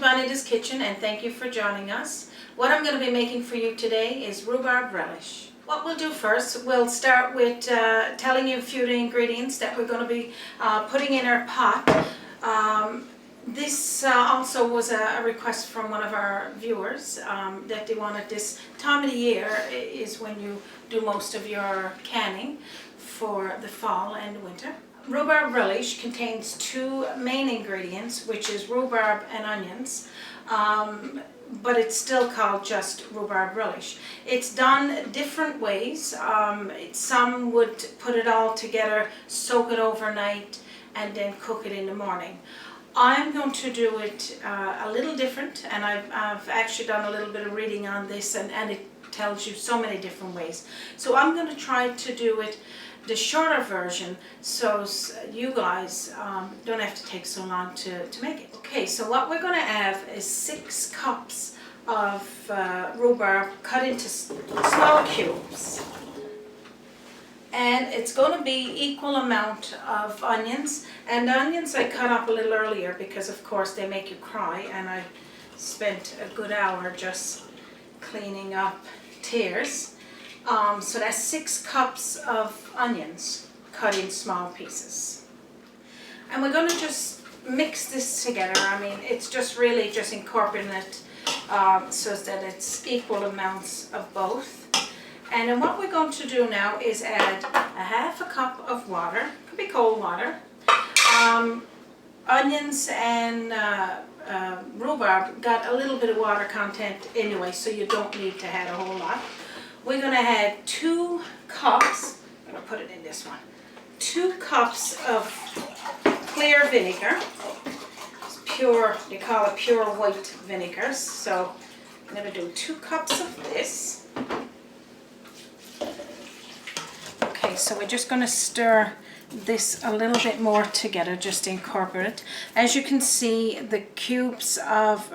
Bonita's Kitchen, and thank you for joining us. What I'm going to be making for you today is rhubarb relish. What we'll do first, we'll start with telling you a few of the ingredients that we're going to be putting in our pot. This also was a request from one of our viewers that they wanted this time of the year is when you do most of your canning for the fall and winter. Rhubarb relish contains two main ingredients, which is rhubarb and onions, but it's still called just rhubarb relish. It's done different ways. Some would put it all together, soak it overnight, and then cook it in the morning. I'm going to do it a little different, and I've actually done a little bit of reading on this, and it tells you so many different ways. So I'm going to try to do it the shorter version, so you guys don't have to take so long to make it. Okay, so what we're going to have is 6 cups of rhubarb cut into small cubes. And it's going to be equal amount of onions. And the onions I cut up a little earlier because of course they make you cry, and I spent a good hour just cleaning up tears. So that's 6 cups of onions cut in small pieces. And we're going to just mix this together. I mean, it's just really just incorporating it so that it's equal amounts of both. And then what we're going to do now is add a half a cup of water, could be cold water. Onions and rhubarb got a little bit of water content anyway, so you don't need to add a whole lot. We're going to add 2 cups, I'm going to put it in this one, 2 cups of clear vinegar. It's pure, they call it pure white vinegar. So I'm going to do 2 cups of this. Okay, so we're just going to stir this a little bit more together just to incorporate it. As you can see, the cubes of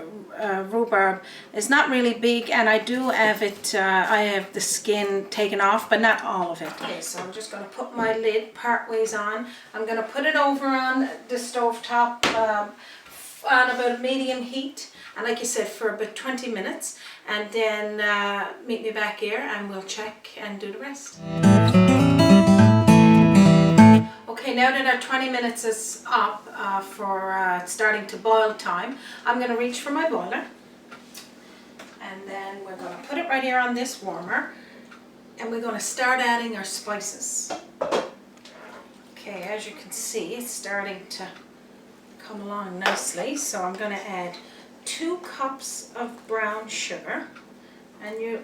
rhubarb is not really big, and I do have it, I have the skin taken off, but not all of it. Okay, so I'm just going to put my lid part ways on. I'm going to put it over on the stove top on about medium heat, and like you said, for about 20 minutes, and then meet me back here and we'll check and do the rest. Okay, now that our 20 minutes is up for starting to boil time, I'm going to reach for my boiler, and then we're going to put it right here on this warmer, and we're going to start adding our spices. Okay, as you can see, it's starting to come along nicely, so I'm going to add 2 cups of brown sugar, and you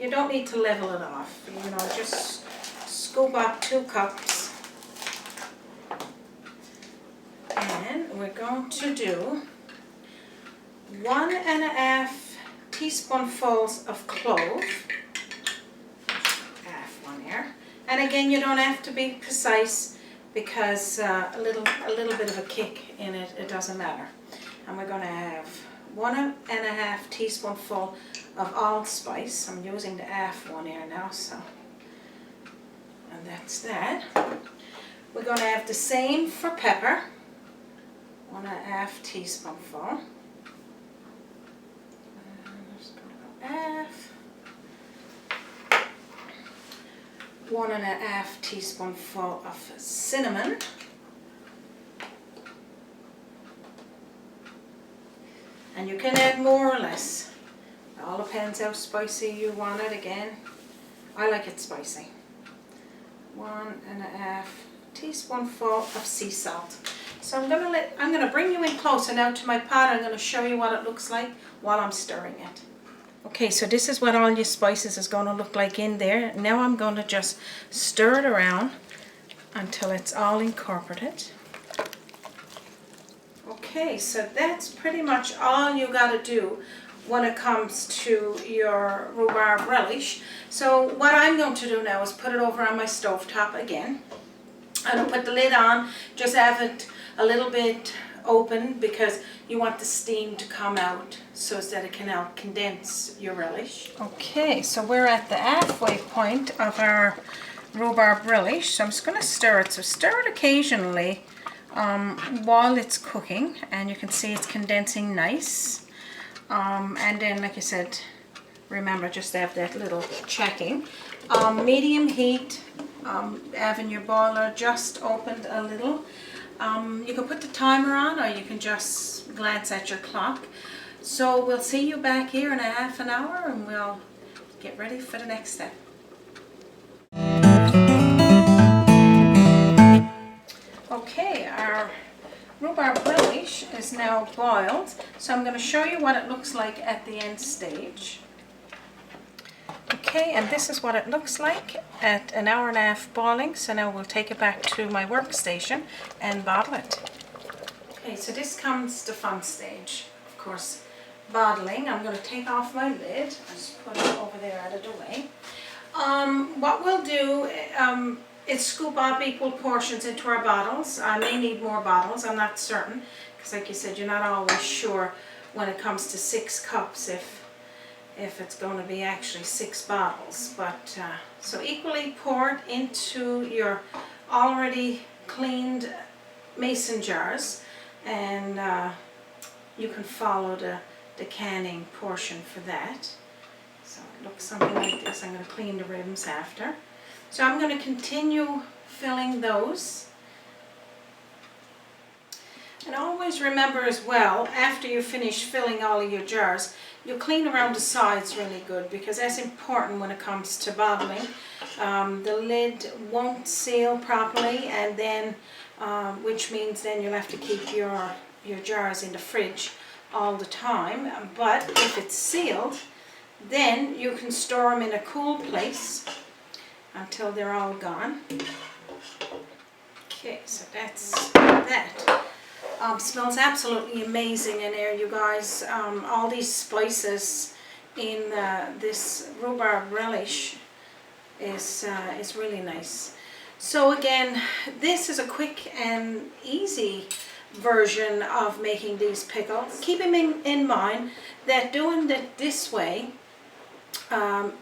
don't need to level it off, you know, just scoop up 2 cups. And we're going to do 1½ teaspoonfuls of clove, half one here. And again, you don't have to be precise because a little bit of a kick in it, it doesn't matter. And we're going to have 1½ teaspoonful of allspice. I'm using the half one here now, so, and that's that. We're going to have the same for pepper. 1½ teaspoonful. Just go to half. 1½ teaspoonful of cinnamon. And you can add more or less. It all depends how spicy you want it. Again, I like it spicy. 1½ teaspoonful of sea salt. So I'm going to bring you in closer now to my pot. I'm going to show you what it looks like while I'm stirring it. Okay, so this is what all your spices is going to look like in there. Now I'm going to just stir it around until it's all incorporated. Okay, so that's pretty much all you got to do when it comes to your rhubarb relish. So what I'm going to do now is put it over on my stove top again. I'm going to put the lid on, just have it a little bit open because you want the steam to come out so that it can help condense your relish. Okay, so we're at the halfway point of our rhubarb relish, so I'm just going to stir it. So stir it occasionally while it's cooking, and you can see it's condensing nice. And then, like I said, remember just to have that little checking. Medium heat, having your boiler just opened a little. You can put the timer on, or you can just glance at your clock. So we'll see you back here in a half an hour, and we'll get ready for the next step. Okay, our rhubarb relish is now boiled, so I'm going to show you what it looks like at the end stage. Okay, and this is what it looks like at an hour and a half boiling, so now we'll take it back to my workstation and bottle it. Okay, so this comes the fun stage, of course, bottling. I'm going to take off my lid, I'll just put it over there out of the way. What we'll do is scoop up equal portions into our bottles. I may need more bottles, I'm not certain, because like you said, you're not always sure when it comes to 6 cups if it's going to be actually 6 bottles. But so equally pour it into your already cleaned mason jars, and you can follow the canning portion for that. So it looks something like this. I'm going to clean the rims after. So I'm going to continue filling those. And always remember as well, after you finish filling all of your jars, you clean around the sides really good, because that's important when it comes to bottling. The lid won't seal properly, and then which means then you'll have to keep your jars in the fridge all the time. But if it's sealed, then you can store them in a cool place until they're all gone. Okay, so that's that. Smells absolutely amazing in there, you guys. All these spices in this rhubarb relish is really nice. So again, this is a quick and easy version of making these pickles. Keeping in mind that doing it this way,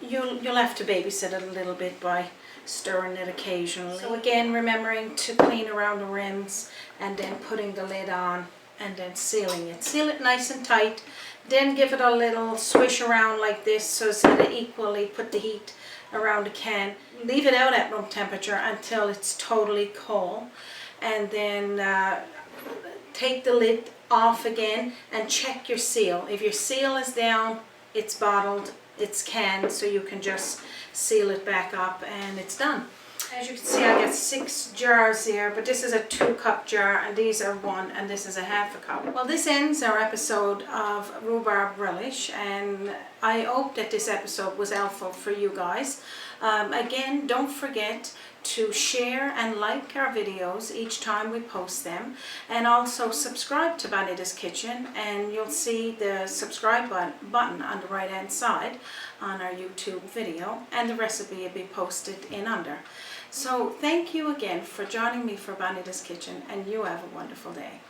you'll have to babysit it a little bit by stirring it occasionally. So again, remembering to clean around the rims, and then putting the lid on, and then sealing it. Seal it nice and tight, then give it a little swish around like this, so that it equally put the heat around the can. Leave it out at room temperature until it's totally cold, and then take the lid off again and check your seal. If your seal is down, it's bottled, it's canned, so you can just seal it back up and it's done. As you can see, I got 6 jars here, but this is a 2-cup jar, and these are 1, and this is a half a cup. Well, this ends our episode of rhubarb relish, and I hope that this episode was helpful for you guys. Again, don't forget to share and like our videos each time we post them, and also subscribe to Bonita's Kitchen, and you'll see the subscribe button on the right hand side on our YouTube video, and the recipe will be posted in under. So thank you again for joining me for Bonita's Kitchen, and you have a wonderful day.